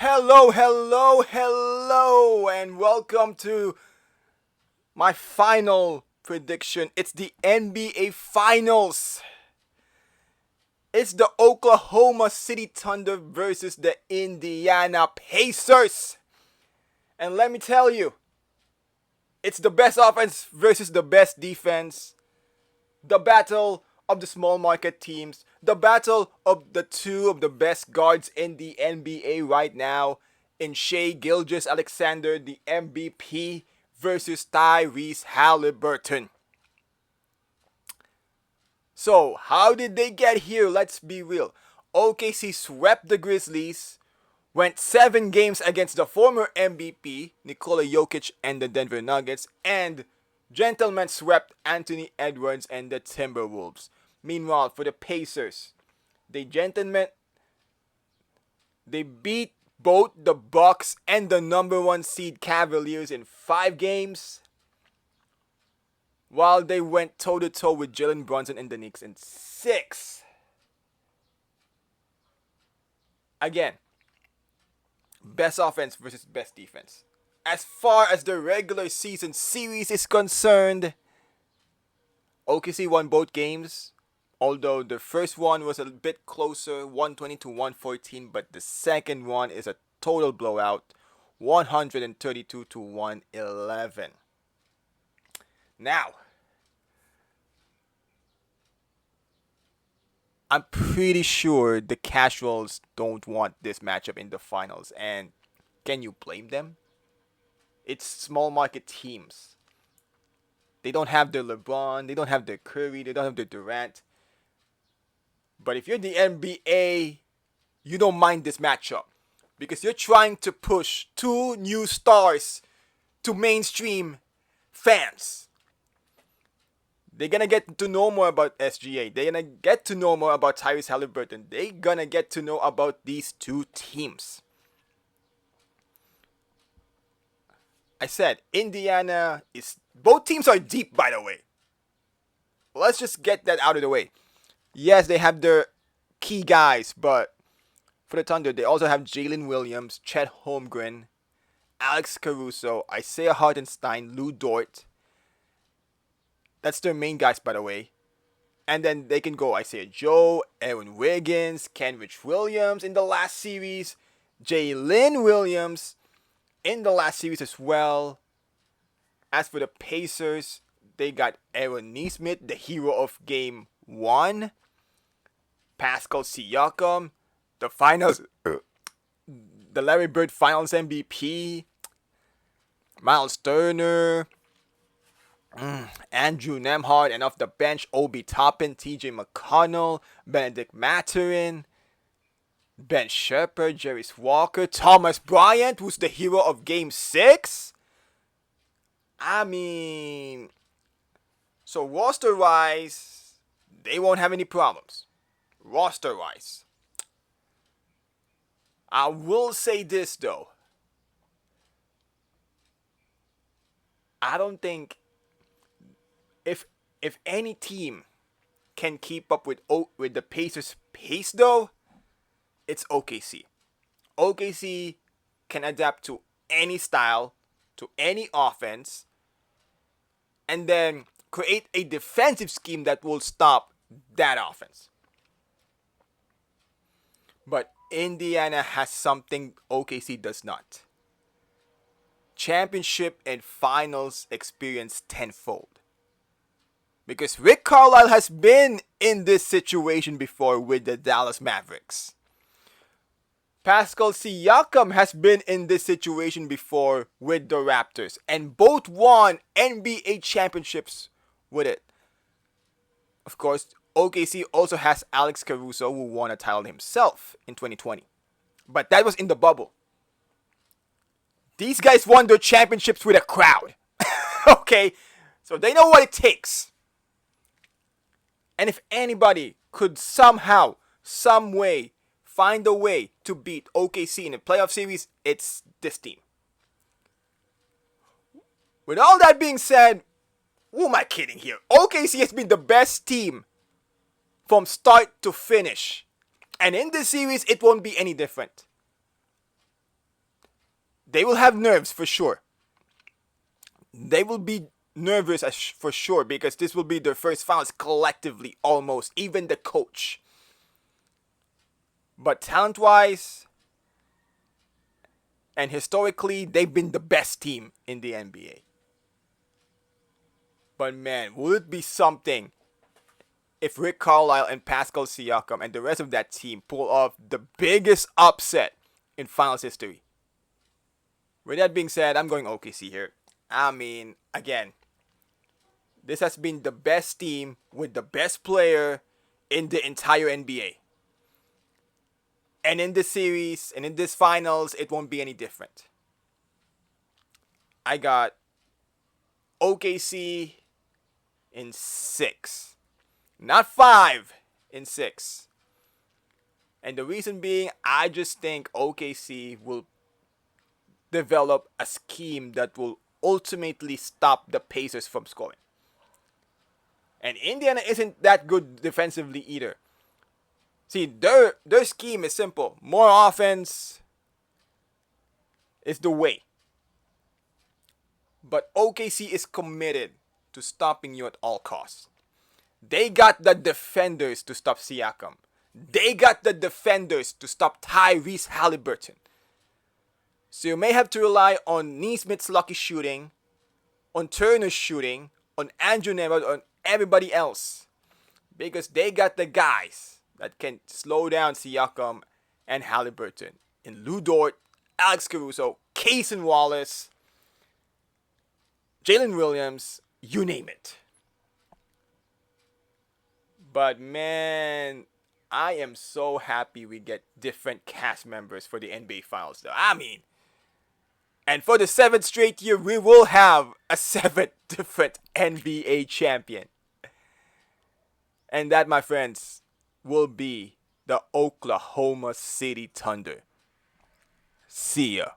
Hello, and welcome to my final prediction. It's the NBA Finals. It's the Oklahoma City Thunder versus the Indiana Pacers. And let me tell you, it's the best offense versus the best defense. The battle of the small market teams. The battle of the two of the best guards in the NBA right now. In Shai Gilgeous-Alexander, the MVP, versus Tyrese Halliburton. So, how did they get here? Let's be real. OKC swept the Grizzlies, went 7 games against the former MVP, Nikola Jokic and the Denver Nuggets, and gentlemen swept Anthony Edwards and the Timberwolves. Meanwhile, for the Pacers, they beat both the Bucks and the number 1 seed Cavaliers in 5 games, while they went toe-to-toe with Jalen Brunson and the Knicks in 6. Again, best offense versus best defense. As far as the regular season series is concerned, OKC won both games, although the first one was a bit closer, 120 to 114, but the second one is a total blowout, 132 to 111. Now, I'm pretty sure the casuals don't want this matchup in the finals, and can you blame them? It's small market teams. They don't have their LeBron, they don't have their Curry, they don't have their Durant. But if you're the NBA, you don't mind this matchup because you're trying to push 2 new stars to mainstream fans. They're gonna get to know more about SGA. They're gonna get to know more about Tyrese Halliburton. They're gonna get to know about these 2 teams. I said Indiana is... Both teams are deep, by the way. Let's just get that out of the way. Yes, they have their key guys, but for the Thunder, they also have Jalen Williams, Chet Holmgren, Alex Caruso, Isaiah Hartenstein, Lou Dort. That's their main guys, by the way. And then they can go Isaiah Joe, Aaron Wiggins, Kenrich Williams in the last series, Jalen Williams in the last series as well. As for the Pacers, they got Aaron Nesmith, the hero of Game 1. Pascal Siakam, the finals, the Larry Bird Finals MVP. Miles Turner, Andrew Nembhard, and off the bench, Obi Toppin, TJ McConnell, Benedict Mathurin, Ben Shepherd, Jarris Walker, Thomas Bryant, who's the hero of Game 6. I mean, so roster-wise, they won't have any problems. Roster-wise. I will say this, though. I don't think if any team can keep up with the Pacers' pace, though, it's OKC. OKC can adapt to any style, to any offense, and then create a defensive scheme that will stop that offense. But Indiana has something OKC does not. Championship and finals experience tenfold. Because Rick Carlisle has been in this situation before with the Dallas Mavericks. Pascal Siakam has been in this situation before with the Raptors, and both won NBA championships with it. Of course, OKC also has Alex Caruso, who won a title himself in 2020. But that was in the bubble. These guys won their championships with a crowd. Okay? So they know what it takes. And if anybody could somehow, some way, find a way to beat OKC in a playoff series, it's this team. With all that being said, who am I kidding here? OKC has been the best team from start to finish. And in this series, it won't be any different. They will have nerves for sure. They will be nervous for sure because this will be their first finals collectively, almost, even the coach. But talent-wise and historically, they've been the best team in the NBA. But man, would it be something if Rick Carlisle and Pascal Siakam and the rest of that team pull off the biggest upset in finals history? With that being said, I'm going OKC here. I mean, again, this has been the best team with the best player in the entire NBA. And in this series and in this finals, it won't be any different. I got OKC in 6. Not 5, in 6. And the reason being, I just think OKC will develop a scheme that will ultimately stop the Pacers from scoring. And Indiana isn't that good defensively either. See, their scheme is simple. More offense is the way. But OKC is committed to stopping you at all costs. They got the defenders to stop Siakam. They got the defenders to stop Tyrese Halliburton. So you may have to rely on Neesmith's lucky shooting, on Turner's shooting, on Andrew Nemeth, on everybody else. Because they got the guys that can slow down Siakam and Halliburton. In Lou Dort, Alex Caruso, Cason Wallace, Jalen Williams, you name it. But man, I am so happy we get different cast members for the NBA Finals though. I mean, and for the 7th straight year, we will have a 7th different NBA champion. And that, my friends, will be the Oklahoma City Thunder. See ya.